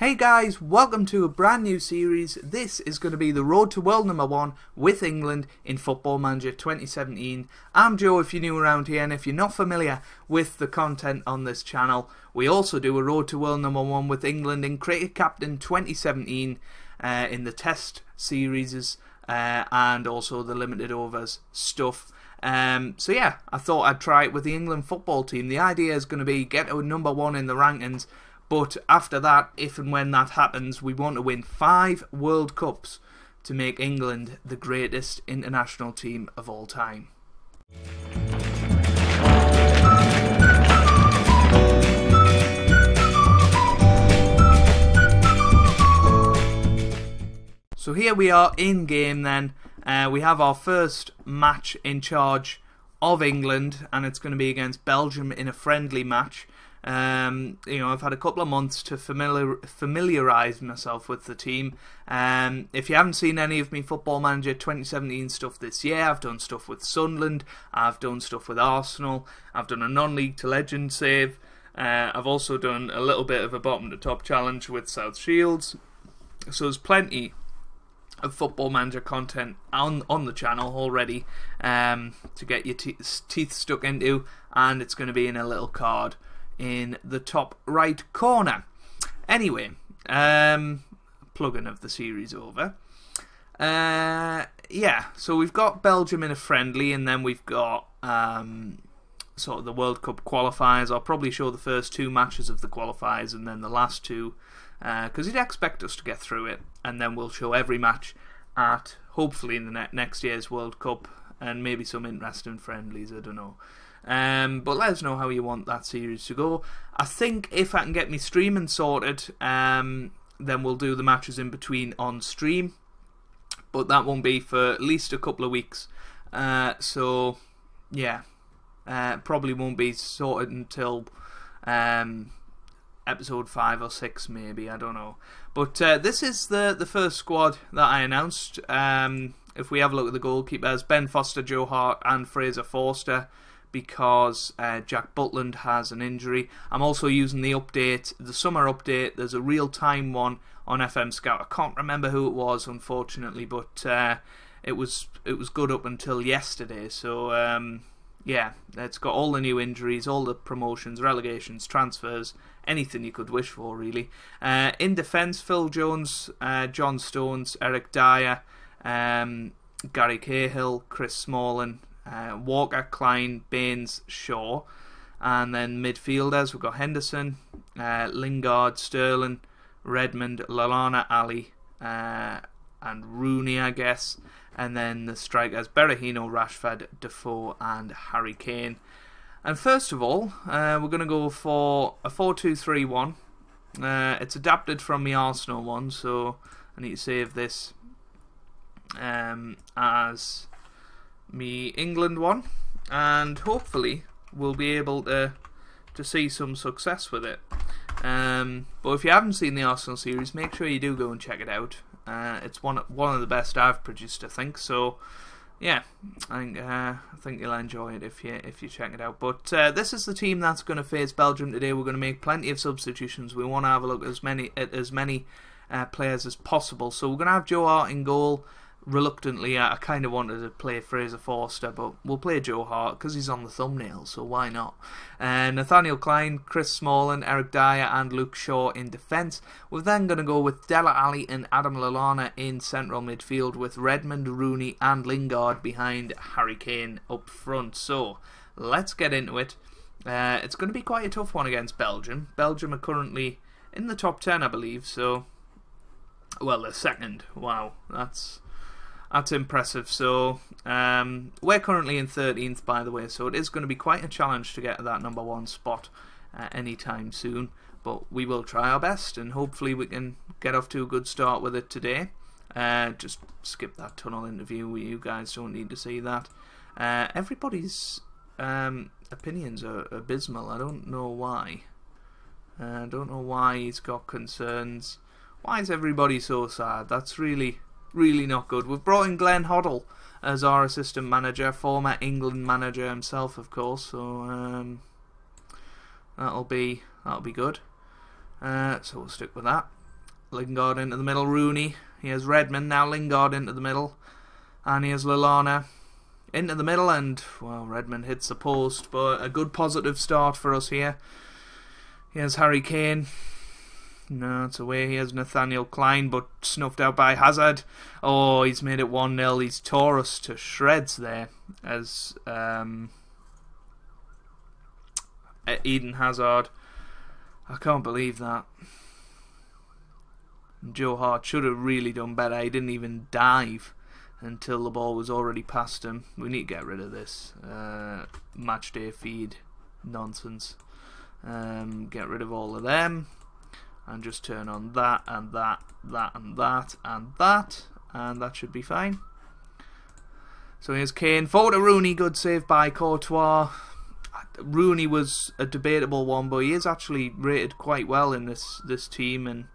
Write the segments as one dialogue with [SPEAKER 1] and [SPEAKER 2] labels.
[SPEAKER 1] Hey guys, welcome to a brand new series. This is going to be the road to world number 1 with England in Football Manager 2017. I'm Joe if you're new around here, and if you're not familiar with the content on this channel, we also do a road to world number 1 with England in Cricket Captain 2017 in the test series and also the limited overs stuff. So yeah, I thought I'd try it with the England football team. The idea is going to be get to number 1 in the rankings. But after that, if and when that happens, we want to win 5 World Cups to make England the greatest international team of all time. So here we are in game then. We have our first match in charge of England, and it's going to be against Belgium in a friendly match. I've had a couple of months to familiarise myself with the team. If you haven't seen any of me Football Manager 2017 stuff this year, I've done stuff with Sunderland, I've done stuff with Arsenal, I've done a non-league to legend save, I've also done a little bit of a bottom to top challenge with South Shields. So there's plenty of Football Manager content on the channel already to get your teeth stuck into, and it's going to be in a little card in the top right corner. Anyway, plug-in of the series over. Yeah, so we've got Belgium in a friendly, and then we've got sort of the World Cup qualifiers. I'll probably show the first 2 matches of the qualifiers and then the last 2, because you'd expect us to get through it, and then we'll show every match at hopefully in the next year's World Cup, and maybe some interesting friendlies, I don't know. But let us know how you want that series to go. I think if I can get me streaming sorted, then we'll do the matches in between on stream, but that won't be for at least a couple of weeks. So yeah, probably won't be sorted until episode 5 or 6 maybe, I don't know. But this is the first squad that I announced. If we have a look at the goalkeepers, Ben Foster, Joe Hart and Fraser Forster, because Jack Butland has an injury. I'm also using the update, the summer update. There's a real-time one on FM Scout. I can't remember who it was, unfortunately, but it was good up until yesterday. So yeah, it's got all the new injuries, all the promotions, relegations, transfers, anything you could wish for, really. In defence, Phil Jones, John Stones, Eric Dyer, Gary Cahill, Chris Smalling, Walker, Klein, Baines, Shaw. And then midfielders, we've got Henderson, Lingard, Sterling, Redmond, Lallana, Ali, and Rooney, I guess. And then the strikers, Berahino, Rashford, Defoe and Harry Kane. And first of all, we're going to go for a 4-2-3-1. It's adapted from the Arsenal one, so I need to save this as me England one, and hopefully we'll be able to see some success with it. But if you haven't seen the Arsenal series, make sure you do go and check it out. It's one of the best I've produced, I think. So yeah, I think you'll enjoy it if you check it out. But this is the team that's going to face Belgium today. We're going to make plenty of substitutions. We want to have a look at as many players as possible. So we're going to have Joe Hart in goal. Reluctantly, I kind of wanted to play Fraser Forster, but we'll play Joe Hart because he's on the thumbnail, so why not? Nathaniel Klein, Chris Smalling, Eric Dyer and Luke Shaw in defence. We're then going to go with Dele Alli and Adam Lallana in central midfield, with Redmond, Rooney and Lingard behind Harry Kane up front. So let's get into it. It's going to be quite a tough one against Belgium. Belgium are currently in the top 10, I believe, so... well, they're second. Wow, that's impressive. So we're currently in 13th, by the way, so it is going to be quite a challenge to get to that number 1 spot anytime soon, but we will try our best and hopefully we can get off to a good start with it today. Just skip that tunnel interview, you guys don't need to see that. Everybody's opinions are abysmal. I don't know why. I don't know why he's got concerns. Why is everybody so sad? That's really not good. We've brought in Glenn Hoddle as our assistant manager, former England manager himself, of course. So that'll be good. So we'll stick with that. Lingard into the middle, Rooney. Here's Redmond, now Lingard into the middle. And here's Lallana into the middle, and, well, Redmond hits the post, but a good positive start for us here. Here's Harry Kane. No, it's away. Here's Nathaniel Klein, but snuffed out by Hazard. Oh, he's made it 1-0. He's tore us to shreds there as Eden Hazard. I can't believe that. Joe Hart should have really done better. He didn't even dive until the ball was already past him. We need to get rid of this match day feed nonsense. Get rid of all of them and just turn on that and that, that and that and that, and that should be fine. So here's Kane, forward to Rooney, good save by Courtois. Rooney was a debatable one, but he is actually rated quite well in this team, and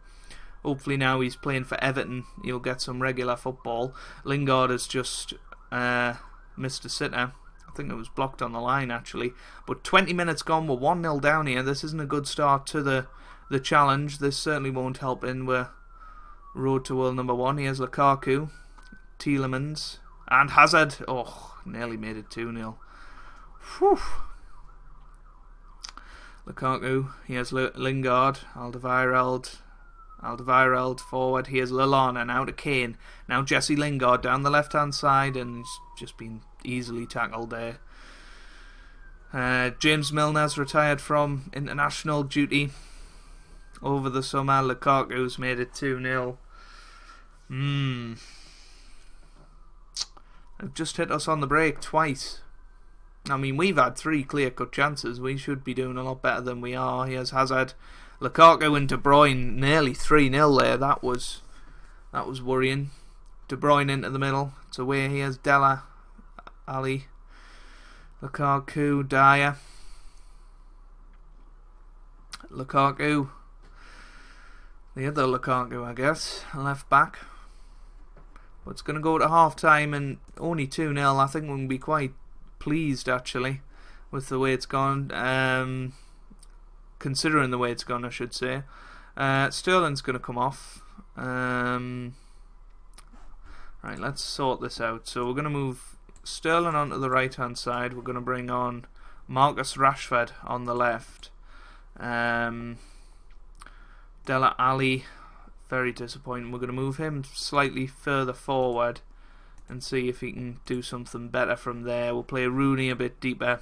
[SPEAKER 1] hopefully now he's playing for Everton, he'll get some regular football. Lingard has just missed a sitter. I think it was blocked on the line actually. But 20 minutes gone, we're 1-0 down here. This isn't a good start to the challenge. This certainly won't help in we're road to world number 1. Here's Lukaku, Tielemans, and Hazard. Oh, nearly made it 2-0. Whew. Lukaku, here's Lingard, Alderweireld forward. Here's Lallana, now to Kane. Now Jesse Lingard down the left-hand side, and he's just been easily tackled there. James Milner's retired from international duty over the summer. Lukaku's made it 2-0. They've just hit us on the break twice. I mean, we've had 3 clear-cut chances. We should be doing a lot better than we are. Here's Hazard. Lukaku and De Bruyne, nearly 3-0 there. That was worrying. De Bruyne into the middle. It's away. Here's Dele Alli. Lukaku, Dyer. Lukaku. The other Lukaku, I guess. Left back. But it's going to go to half-time and only 2-0. I think we'll be quite pleased, actually, with the way it's gone. Considering the way it's gone, I should say. Sterling's going to come off. Right, let's sort this out. So we're going to move Sterling onto the right hand side. We're going to bring on Marcus Rashford on the left. Dele Alli, very disappointing. We're going to move him slightly further forward and see if he can do something better from there. We'll play Rooney a bit deeper.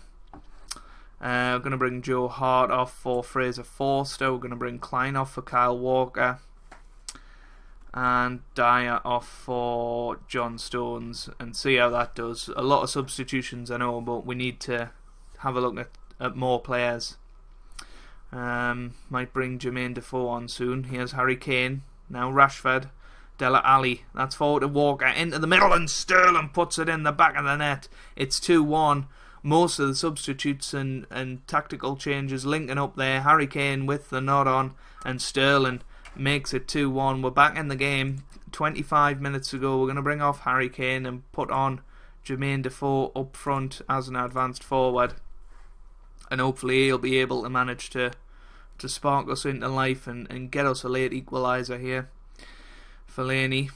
[SPEAKER 1] We're going to bring Joe Hart off for Fraser Forster. We're going to bring Klein off for Kyle Walker. And Dyer off for John Stones. And see how that does. A lot of substitutions, I know, but we need to have a look at more players. Might bring Jermaine Defoe on soon. Here's Harry Kane. Now Rashford. Dele Alli. That's forward to Walker. Into the middle, and Sterling puts it in the back of the net. It's 2-1. Most of the substitutes and tactical changes linking up there. Harry Kane with the nod on, and Sterling makes it 2-1. We're back in the game. 25 minutes ago, we're going to bring off Harry Kane and put on Jermaine Defoe up front as an advanced forward. And hopefully he'll be able to manage to spark us into life and get us a late equaliser here. Fellaini.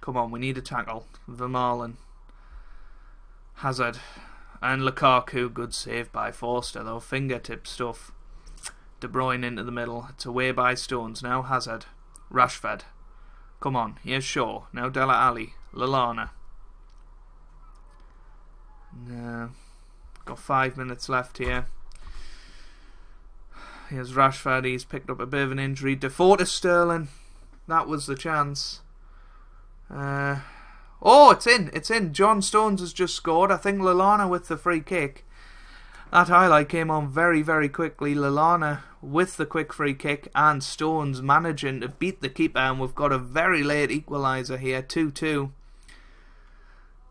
[SPEAKER 1] Come on, we need a tackle. Vermaelen. Hazard. And Lukaku, good save by Forster though, fingertip stuff. De Bruyne into the middle, it's away by Stones, now Hazard. Rashford, come on, here's Shaw, now Dele Alli, Lallana. No, got 5 minutes left here. Here's Rashford, he's picked up a bit of an injury. Defoe to Sterling, that was the chance. Oh, it's in. John Stones has just scored. I think Lallana with the free kick. That highlight came on very, very quickly. Lallana with the quick free kick and Stones managing to beat the keeper, and we've got a very late equaliser here, 2-2.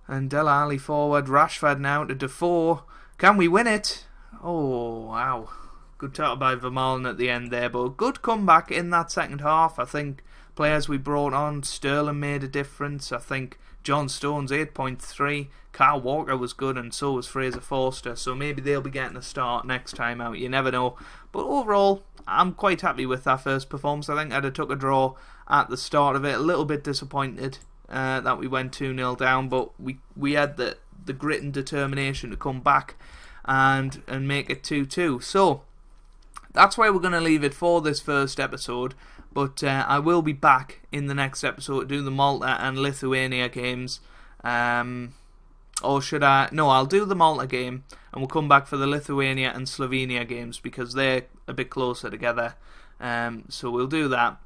[SPEAKER 1] And Dele Alli forward, Rashford now to Defoe. Can we win it? Oh, wow. Good tackle by Vermaelen at the end there, but a good comeback in that second half. I think players we brought on, Sterling made a difference. I think John Stones 8.3, Kyle Walker was good, and so was Fraser Forster, so maybe they'll be getting a start next time out, you never know. But overall, I'm quite happy with that first performance. I think I'd have took a draw at the start of it, a little bit disappointed that we went 2-0 down, but we had the grit and determination to come back and make it 2-2. So that's where we're going to leave it for this first episode. But I will be back in the next episode to do the Malta and Lithuania games. Or should I? No, I'll do the Malta game and we'll come back for the Lithuania and Slovenia games because they're a bit closer together. So we'll do that.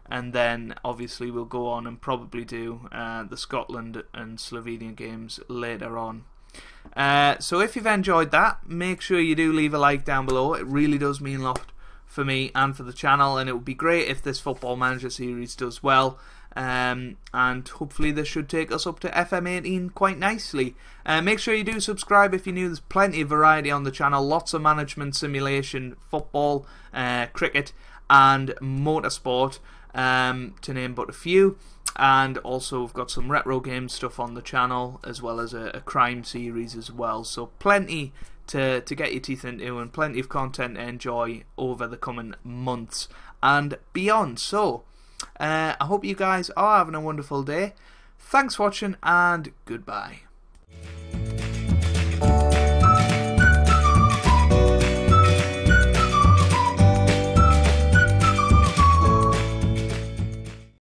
[SPEAKER 1] And then obviously we'll go on and probably do the Scotland and Slovenia games later on. So if you've enjoyed that, make sure you do leave a like down below. It really does mean a lot for me and for the channel, and it would be great if this Football Manager series does well, and hopefully this should take us up to FM18 quite nicely. Make sure you do subscribe if you're new. There's plenty of variety on the channel, lots of management simulation, football, cricket and motorsport, to name but a few. And also we've got some retro game stuff on the channel, as well as a crime series as well, so plenty to get your teeth into and plenty of content to enjoy over the coming months and beyond. So I hope you guys are having a wonderful day. Thanks for watching and goodbye.